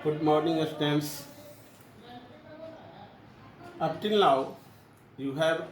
Good morning, students. Up till now, you have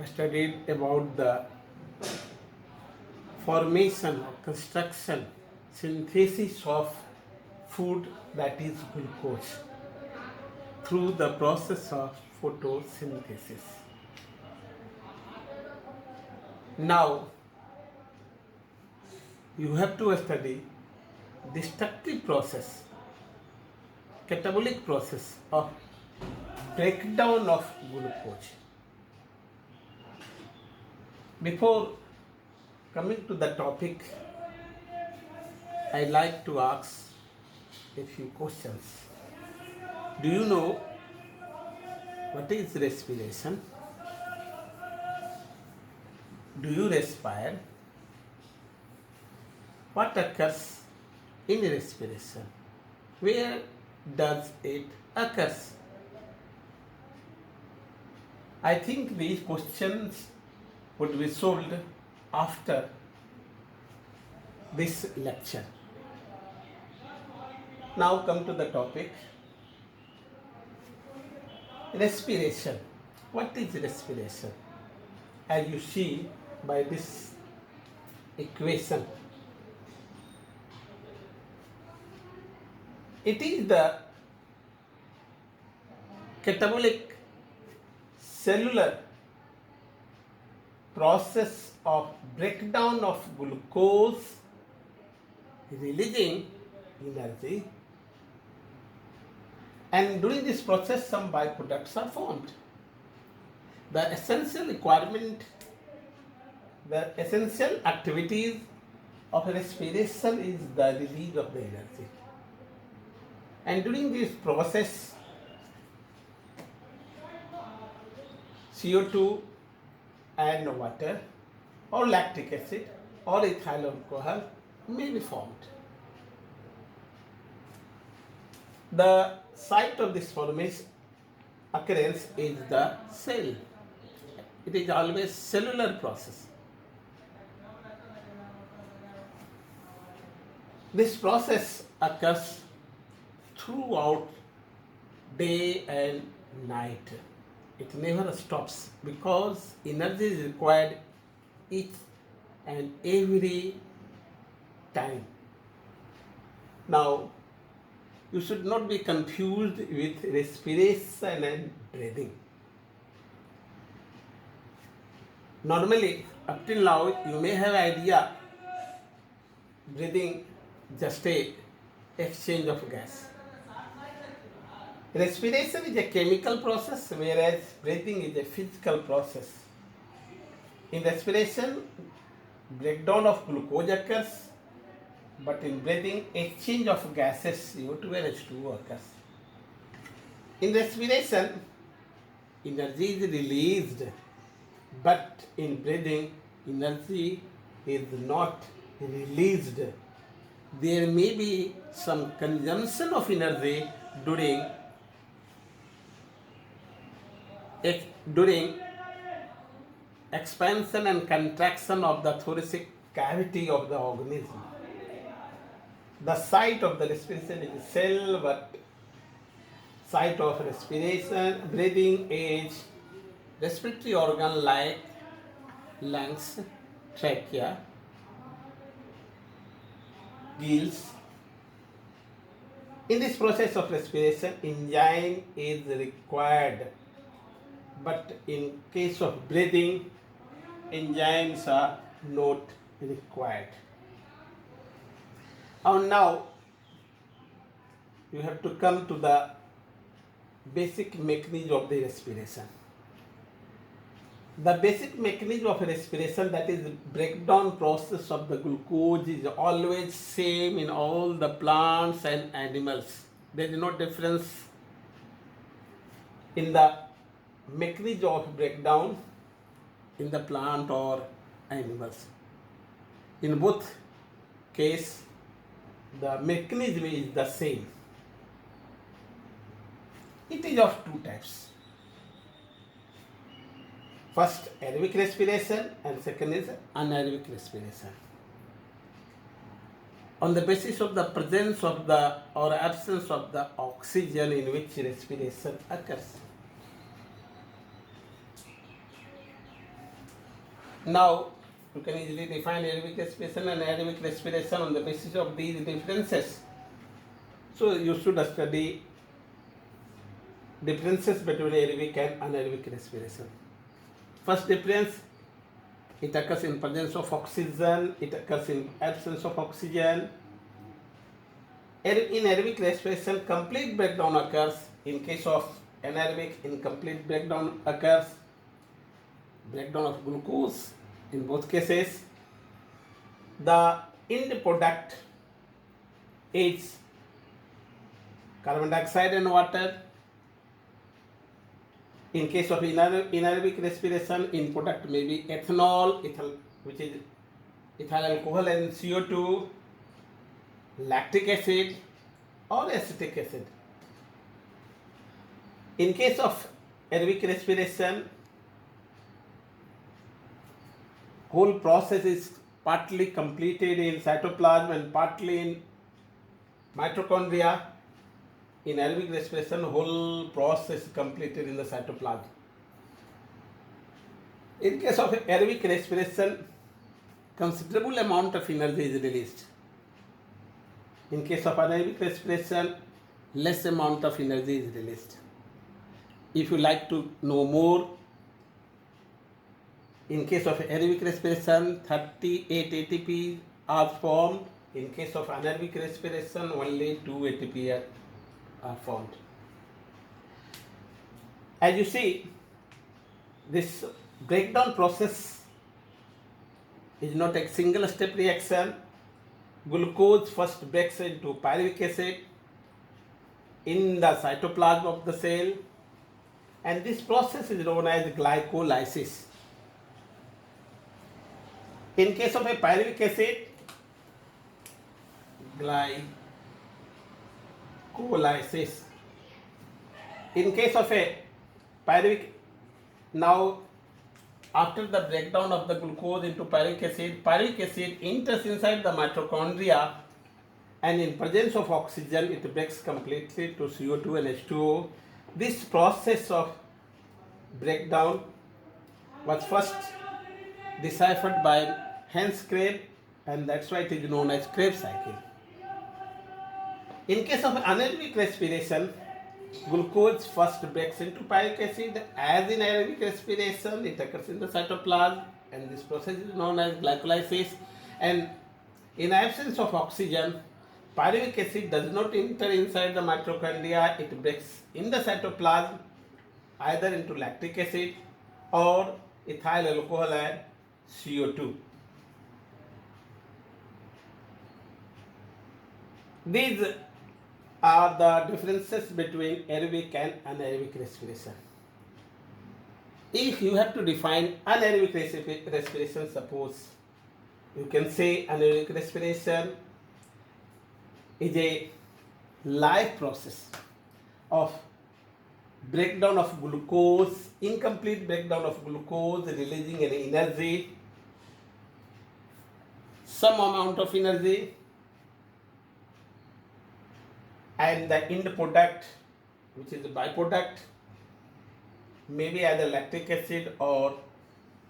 studied about the formation or construction, synthesis of food, that is glucose, through the process of photosynthesis. Now, you have to study destructive process, catabolic process of breakdown of glucose. Before coming to the topic, I like to ask a few questions. Do you know what is respiration? Do you respire? What occurs in respiration? Where does it occur? I think these questions would be solved after this lecture. Now come to the topic. Respiration. What is respiration? As you see by this equation, it is the catabolic cellular process of breakdown of glucose, releasing energy, and during this process some byproducts are formed. The essential requirement, the essential activities of respiration is the release of the energy. And during this process, CO2 and water or lactic acid or ethyl alcohol may be formed. The site of this formation occurrence is the cell. It is always cellular process. This process occurs throughout day and night. It never stops because energy is required each and every time. Now, you should not be confused with respiration and breathing. Normally, up till now, you may have idea breathing just a exchange of gas. Respiration is a chemical process, whereas breathing is a physical process. In respiration, breakdown of glucose occurs, but in breathing, exchange of gases CO2 and H2O occurs. In respiration, energy is released, but in breathing, energy is not released. There may be some consumption of energy during expansion and contraction of the thoracic cavity of the organism. The site of the respiration is cell, but site of respiration, breathing is respiratory organ like lungs, trachea, gills. In this process of respiration, enzyme is required, but in case of breathing, enzymes are not required. And now you have to come to the basic mechanism of the respiration. The basic mechanism of respiration, that is breakdown process of the glucose, is always same in all the plants and animals. There is no difference in the mechanism of breakdown in the plant or animals. In both case, the mechanism is the same. It is of two types. First, aerobic respiration, and second is anaerobic respiration. on the basis of the presence of the or absence of the oxygen in which respiration occurs. Now, you can easily define aerobic respiration and anaerobic respiration on the basis of these differences. So, you should study differences between aerobic and anaerobic respiration. First difference, it occurs in presence of oxygen, it occurs in absence of oxygen. In aerobic respiration, complete breakdown occurs. In case of anaerobic, incomplete breakdown occurs. Breakdown of glucose in both cases. The end product is carbon dioxide and water. In case of anaerobic respiration, end product may be ethanol, which is ethyl alcohol and CO2, lactic acid or acetic acid. In case of aerobic respiration, whole process is partly completed in cytoplasm and partly in mitochondria. In aerobic respiration, whole process is completed in the cytoplasm. In case of aerobic respiration, considerable amount of energy is released. In case of anaerobic respiration, less amount of energy is released. If you like to know more, in case of aerobic respiration, 38 ATP are formed. In case of anaerobic respiration, only 2 ATP are formed. As you see, this breakdown process is not a single step reaction. Glucose first breaks into pyruvic acid in the cytoplasm of the cell, and this process is known as glycolysis. In case of a pyruvic acid, glycolysis. In case of a pyruvic, now after the breakdown of the glucose into pyruvic acid enters inside the mitochondria, and in presence of oxygen it breaks completely to CO2 and H2O. This process of breakdown was first deciphered by Hans Krebs, and that's why it is known as Krebs cycle. In case of anaerobic respiration, glucose first breaks into pyruvic acid. As in aerobic respiration, it occurs in the cytoplasm, and this process is known as glycolysis. And in absence of oxygen, pyruvic acid does not enter inside the mitochondria. It breaks in the cytoplasm either into lactic acid or ethyl alcohol and CO2. These are the differences between aerobic and anaerobic respiration. If you have to define anaerobic respiration, suppose you can say anaerobic respiration is a live process of breakdown of glucose, incomplete breakdown of glucose, releasing an energy, some amount of energy, and the end product, which is a byproduct, maybe either lactic acid or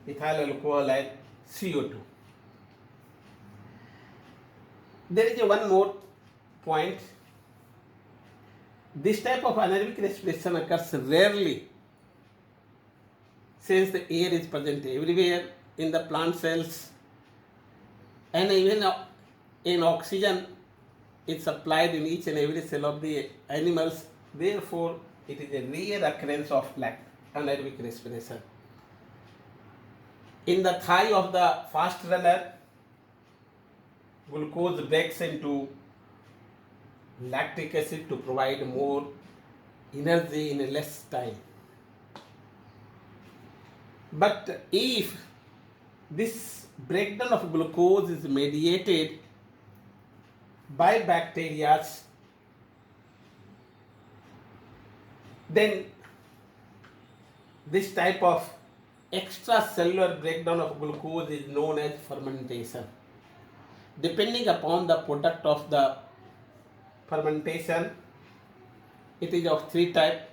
ethyl alcohol and CO2. There is one more point. This type of anaerobic respiration occurs rarely, since the air is present everywhere in the plant cells, and even in oxygen is supplied in each and every cell of the animals. Therefore, it is a rare occurrence of anaerobic respiration. In the thigh of the fast runner, glucose breaks into lactic acid to provide more energy in a less time. But if this breakdown of glucose is mediated by bacteria, then this type of extracellular breakdown of glucose is known as fermentation. depending upon the product of the fermentation. It is of three types: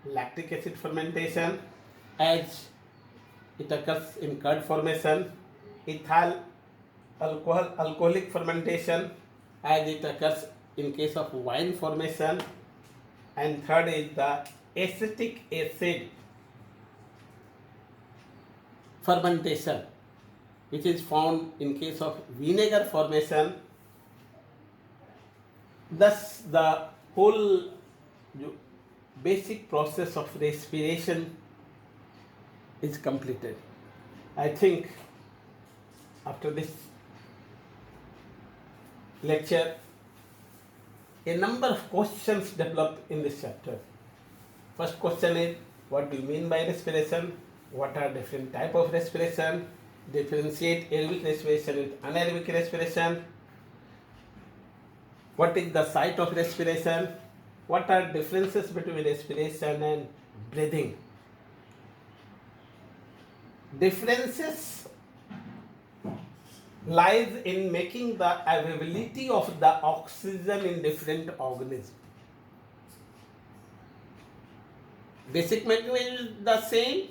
lactic acid fermentation, as it occurs in curd formation; ethyl alcoholic fermentation, as it occurs in case of wine formation; and third is the acetic acid fermentation, which is found in case of vinegar formation. Thus, the whole basic process of respiration is completed. I think after this lecture, a number of questions developed in this chapter. First question is, what do you mean by respiration? What are different type of respiration? Differentiate aerobic respiration with anaerobic respiration. What is the site of respiration? What are differences between respiration and breathing? Differences lies in making the availability of the oxygen in different organisms. Basic mechanism is the same,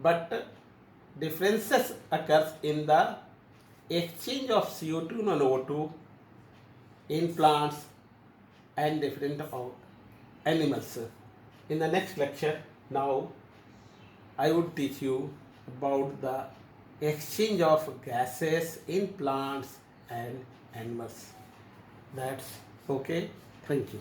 but differences occurs in the exchange of CO2 and O2 in plants and different animals. In the next lecture, now I would teach you about the exchange of gases in plants and animals. That's okay. Thank you.